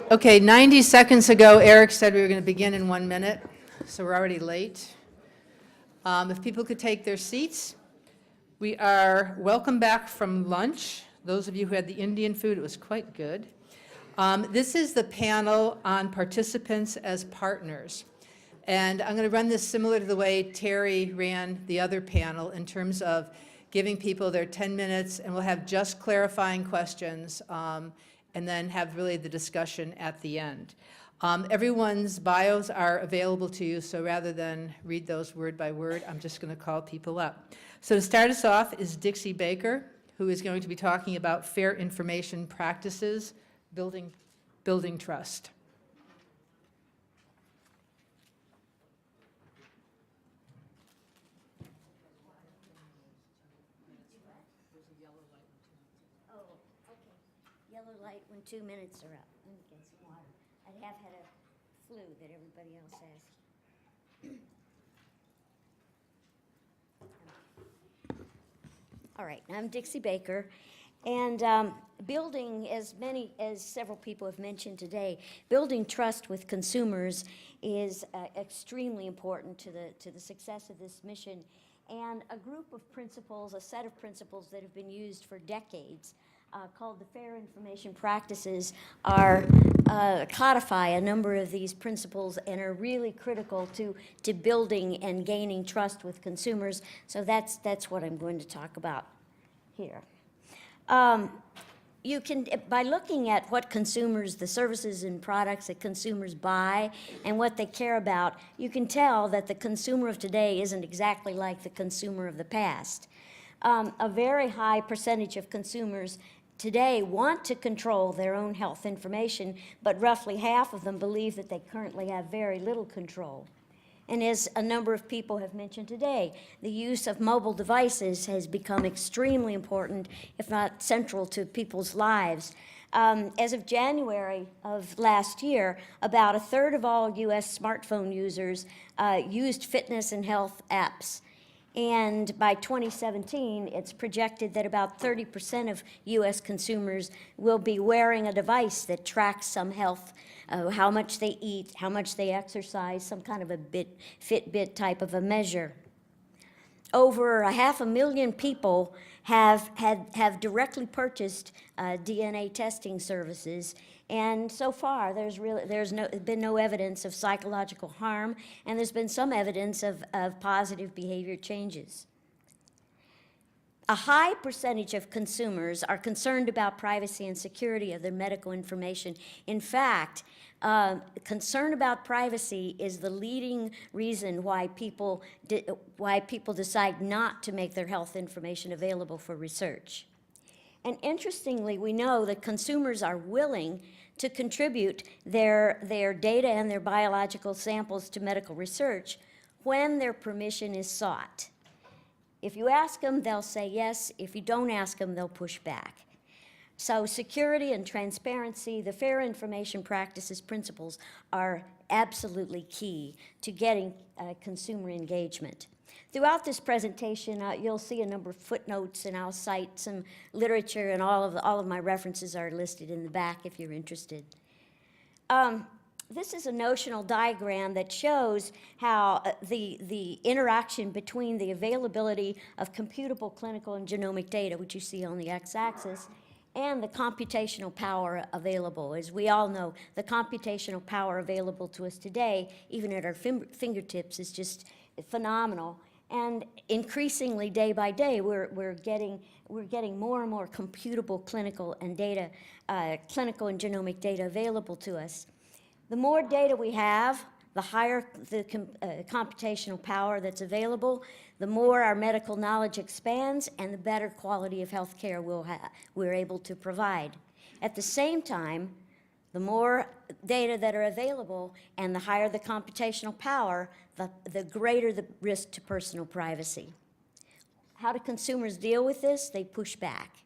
Okay, 90 seconds ago, Eric said we were going to begin in 1 minute, so we're already late. If people could take their seats. We are welcome back from lunch. Those of you who had the Indian food, it was quite good. This is the panel on participants as partners. And I'm going to run this similar to the way Terry ran the other panel in terms of giving people their 10 minutes, and we'll have just clarifying questions, and then have really the discussion at the end. Everyone's bios are available to you, so rather than read those word by word, I'm just going to call people up. So to start us off is Dixie Baker, who is going to be talking about fair information practices, building trust. Oh, okay. Yellow light when 2 minutes are up. Let me get some water. I have had a flu that everybody else has. All right, I'm Dixie Baker, and building, as several people have mentioned today, building trust with consumers is extremely important to the success of this mission. And a group of principles, a set of principles that have been used for decades, called the Fair Information Practices, are codify a number of these principles and are really critical to building and gaining trust with consumers. So that's what I'm going to talk about here. You can, by looking at what consumers, the services and products that consumers buy and what they care about, you can tell that the consumer of today isn't exactly like the consumer of the past. A very high percentage of consumers today want to control their own health information, but roughly half of them believe that they currently have very little control. And as a number of people have mentioned today, the use of mobile devices has become extremely important, if not central to people's lives. As of January of last year, about a third of all U.S. smartphone users used fitness and health apps. And by 2017, it's projected that about 30% of U.S. consumers will be wearing a device that tracks some health, how much they eat, how much they exercise, some kind of a Fitbit type of a measure. Over 500,000 people have directly purchased DNA testing services, and so far there's been no evidence of psychological harm, and there's been some evidence of positive behavior changes. A high percentage of consumers are concerned about privacy and security of their medical information. In fact, concern about privacy is the leading reason why people decide not to make their health information available for research. And interestingly, we know that consumers are willing to contribute their data and their biological samples to medical research when their permission is sought. If you ask them, they'll say yes. If you don't ask them, they'll push back. So security and transparency, the fair information practices principles are absolutely key to getting consumer engagement. Throughout this presentation, you'll see a number of footnotes, and I'll cite some literature, and all of my references are listed in the back if you're interested. This is a notional diagram that shows how the interaction between the availability of computable, clinical, and genomic data, which you see on the x-axis, and the computational power available. As we all know, the computational power available to us today, even at our fingertips, is just phenomenal. And increasingly, day by day, we're getting more and more computable clinical and clinical and genomic data available to us. The more data we have, the higher the computational power that's available, the more our medical knowledge expands, and the better quality of health care we're able to provide. At the same time, the more data that are available and the higher the computational power, the greater the risk to personal privacy. How do consumers deal with this? They push back.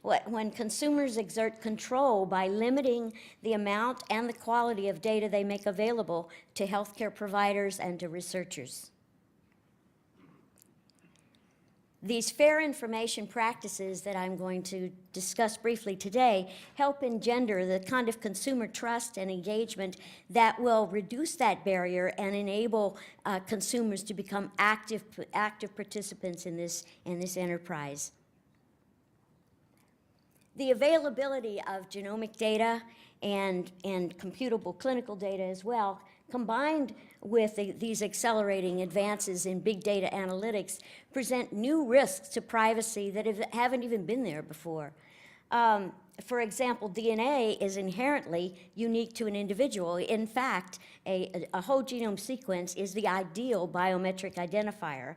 When consumers exert control by limiting the amount and the quality of data they make available to healthcare providers and to researchers. These fair information practices that I'm going to discuss briefly today help engender the kind of consumer trust and engagement that will reduce that barrier and enable consumers to become active participants in this enterprise. The availability of genomic data and computable clinical data as well, combined with these accelerating advances in big data analytics, present new risks to privacy that haven't even been there before. For example, DNA is inherently unique to an individual. In fact, a whole genome sequence is the ideal biometric identifier,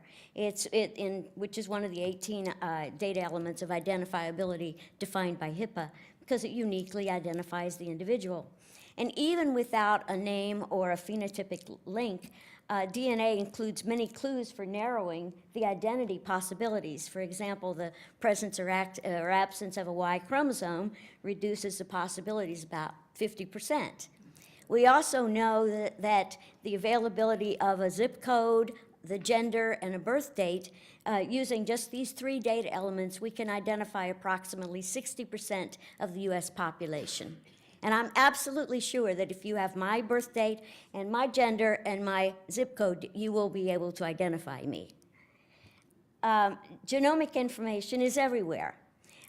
which is one of the 18 data elements of identifiability defined by HIPAA, because it uniquely identifies the individual. And even without a name or a phenotypic link, DNA includes many clues for narrowing the identity possibilities. For example, the presence or absence of a Y chromosome reduces the possibilities about 50%. We also know that the availability of a zip code, the gender, and a birth date, using just these 3 data elements, we can identify approximately 60% of the US population. And I'm absolutely sure that if you have my birth date and my gender and my zip code, you will be able to identify me. Genomic information is everywhere.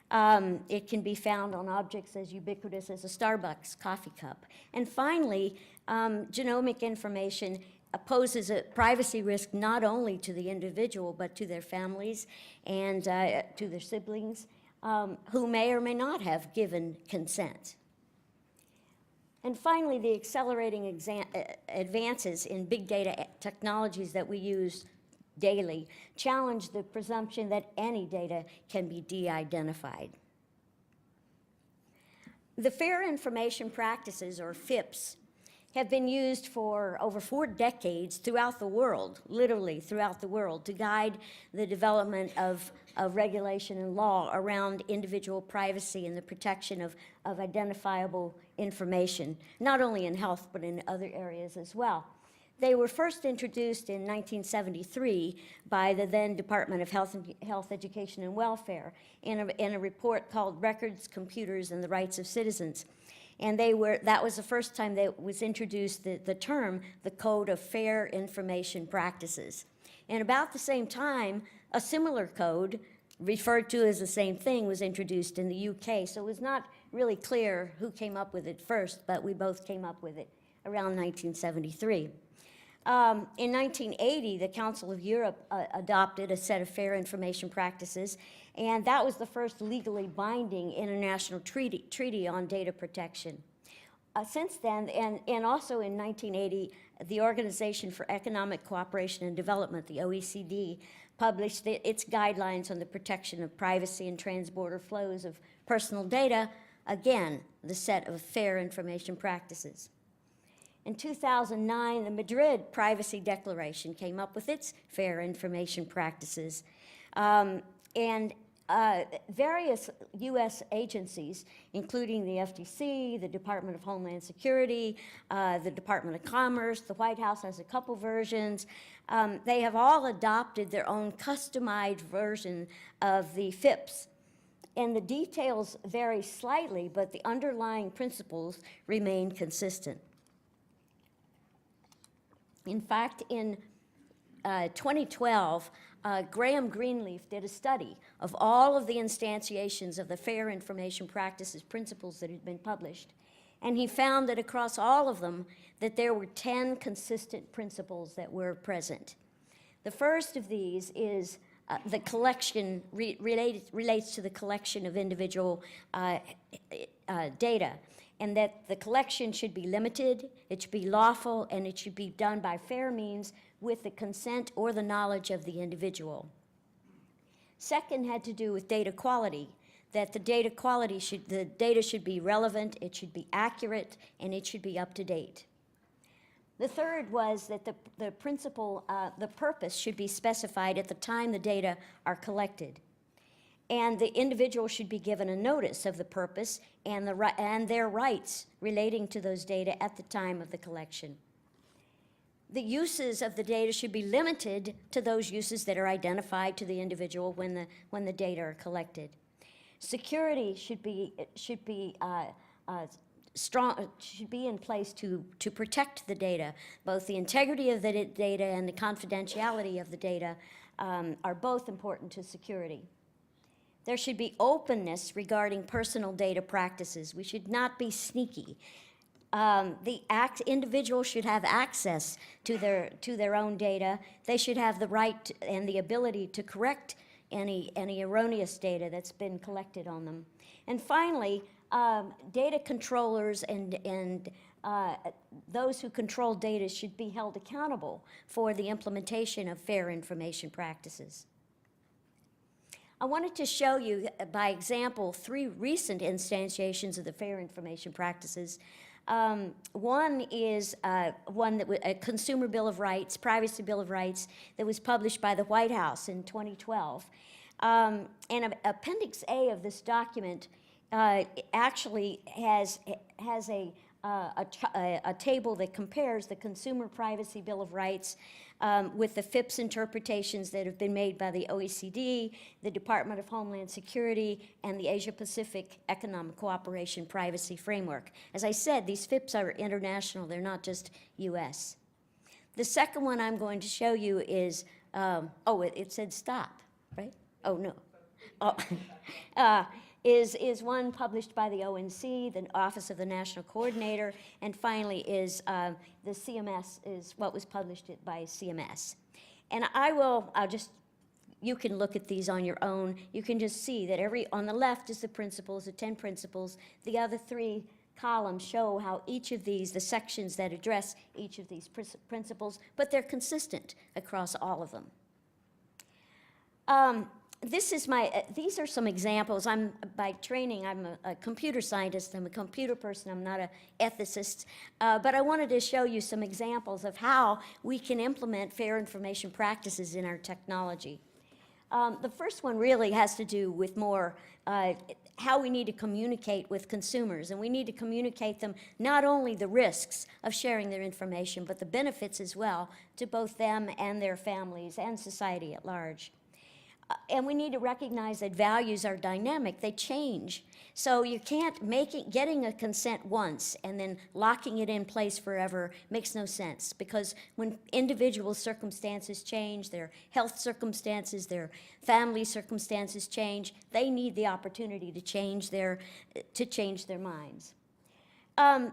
It can be found on objects as ubiquitous as a Starbucks coffee cup. And finally, genomic information poses a privacy risk not only to the individual, but to their families and to their siblings who may or may not have given consent. And finally, the accelerating advances in big data technologies that we use daily challenge the presumption that any data can be de-identified. The Fair Information Practices, or FIPs, have been used for over 4 decades throughout the world, literally throughout the world, to guide the development of regulation and law around individual privacy and the protection of identifiable information, not only in health, but in other areas as well. They were first introduced in 1973 by the then Department of Health, Education, and Welfare in a report called Records, Computers, and the Rights of Citizens. And that was the first time that was introduced the term, the Code of Fair Information Practices. And about the same time, a similar code, referred to as the same thing, was introduced in the UK. So it was not really clear who came up with it first, but we both came up with it around 1973. In 1980, the Council of Europe adopted a set of fair information practices, and that was the first legally binding international treaty on data protection. Since then, and also in 1980, the Organization for Economic Cooperation and Development, the OECD, published its guidelines on the protection of privacy and transborder flows of personal data, again, the set of fair information practices. In 2009, the Madrid Privacy Declaration came up with its fair information practices. Various U.S. agencies, including the FTC, the Department of Homeland Security, the Department of Commerce, the White House has a couple versions. They have all adopted their own customized version of the FIPs. And the details vary slightly, but the underlying principles remain consistent. In fact, in 2012, Graham Greenleaf did a study of all of the instantiations of the fair information practices principles that had been published. And he found that across all of them, that there were 10 consistent principles that were present. The first of these is the collection, relates to the collection of individual data, and that the collection should be limited, it should be lawful, and it should be done by fair means with the consent or the knowledge of the individual. Second had to do with data quality, that the data should be relevant, it should be accurate, and it should be up to date. The third was that the purpose should be specified at the time the data are collected. And the individual should be given a notice of the purpose and their rights relating to those data at the time of the collection. The uses of the data should be limited to those uses that are identified to the individual when the data are collected. Security should be strong, should be in place to protect the data. Both the integrity of the data and the confidentiality of the data are both important to security. There should be openness regarding personal data practices. We should not be sneaky. Individuals should have access to their own data. They should have the right and the ability to correct any erroneous data that's been collected on them. And finally, data controllers and those who control data should be held accountable for the implementation of fair information practices. I wanted to show you, by example, 3 recent instantiations of the fair information practices. One is a Consumer Bill of Rights, Privacy Bill of Rights, that was published by the White House in 2012. And Appendix A of this document actually has a table that compares the Consumer Privacy Bill of Rights with the FIPs interpretations that have been made by the OECD, the Department of Homeland Security, and the Asia-Pacific Economic Cooperation Privacy Framework. As I said, these FIPs are international. They're not just U.S. The second one I'm going to show you is, it said stop, right? Oh, no. Is one published by the ONC, the Office of the National Coordinator, and finally is the CMS, is what was published by CMS. And you can look at these on your own. You can just see that on the left is the principles, the 10 principles. The other 3 columns show how each of these, the sections that address each of these principles, but they're consistent across all of them. These are some examples. By training, I'm a computer scientist. I'm a computer person. I'm not an ethicist. But I wanted to show you some examples of how we can implement fair information practices in our technology. The first one really has to do with more how we need to communicate with consumers. And we need to communicate them not only the risks of sharing their information, but the benefits as well to both them and their families and society at large. And we need to recognize that values are dynamic. They change. So you can't getting a consent once and then locking it in place forever makes no sense, because when individual circumstances change, their health circumstances, their family circumstances change, they need the opportunity to change their minds.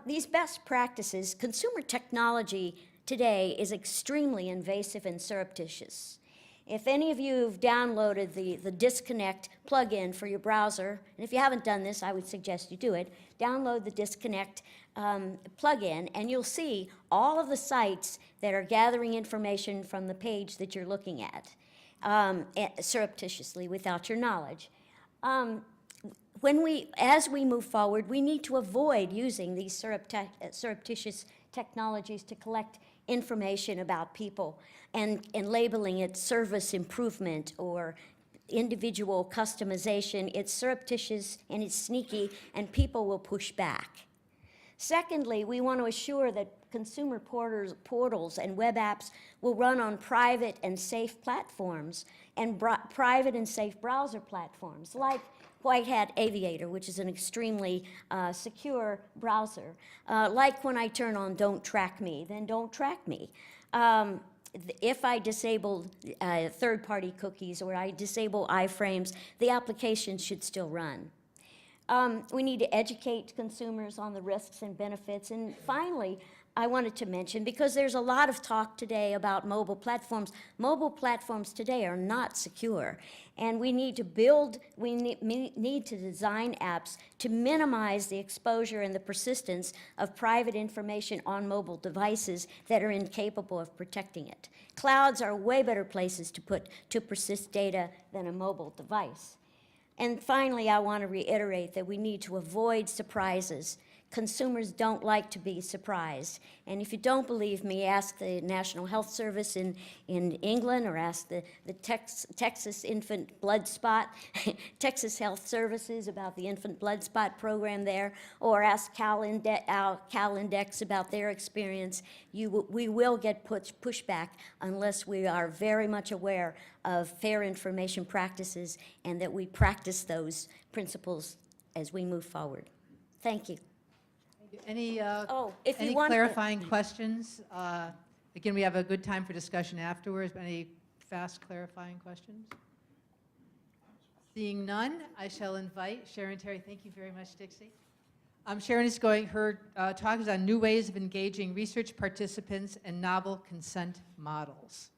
These best practices, consumer technology today is extremely invasive and surreptitious. If any of you have downloaded the Disconnect plugin for your browser, and if you haven't done this, I would suggest you do it. Download the Disconnect plugin, and you'll see all of the sites that are gathering information from the page that you're looking at, surreptitiously, without your knowledge. As we move forward, we need to avoid using these surreptitious technologies to collect information about people and labeling it service improvement or individual customization. It's surreptitious and it's sneaky, and people will push back. Secondly, we want to assure that consumer portals and web apps will run on private and safe platforms and private and safe browser platforms like White Hat Aviator, which is an extremely secure browser. Like when I turn on Don't Track Me, then don't track me. If I disable third-party cookies or I disable iframes, the application should still run. We need to educate consumers on the risks and benefits. And finally, I wanted to mention, because there's a lot of talk today about mobile platforms today are not secure. And we need to need to design apps to minimize the exposure and the persistence of private information on mobile devices that are incapable of protecting it. Clouds are way better places to persist data than a mobile device. And finally, I want to reiterate that we need to avoid surprises. consumers don't like to be surprised. And if you don't believe me, ask the National Health Service in England, or ask the Texas Infant Blood Spot, Texas Health Services about the infant blood spot program there, or ask Cal Index about their experience. We will get pushback unless we are very much aware of fair information practices and that we practice those principles as we move forward. Thank you. Any, if you any want clarifying questions? Again, we have a good time for discussion afterwards, but any fast clarifying questions? Seeing none, I shall invite Sharon Terry. Thank you very much, Dixie. Sharon is going, her talk is on new ways of engaging research participants and novel consent models.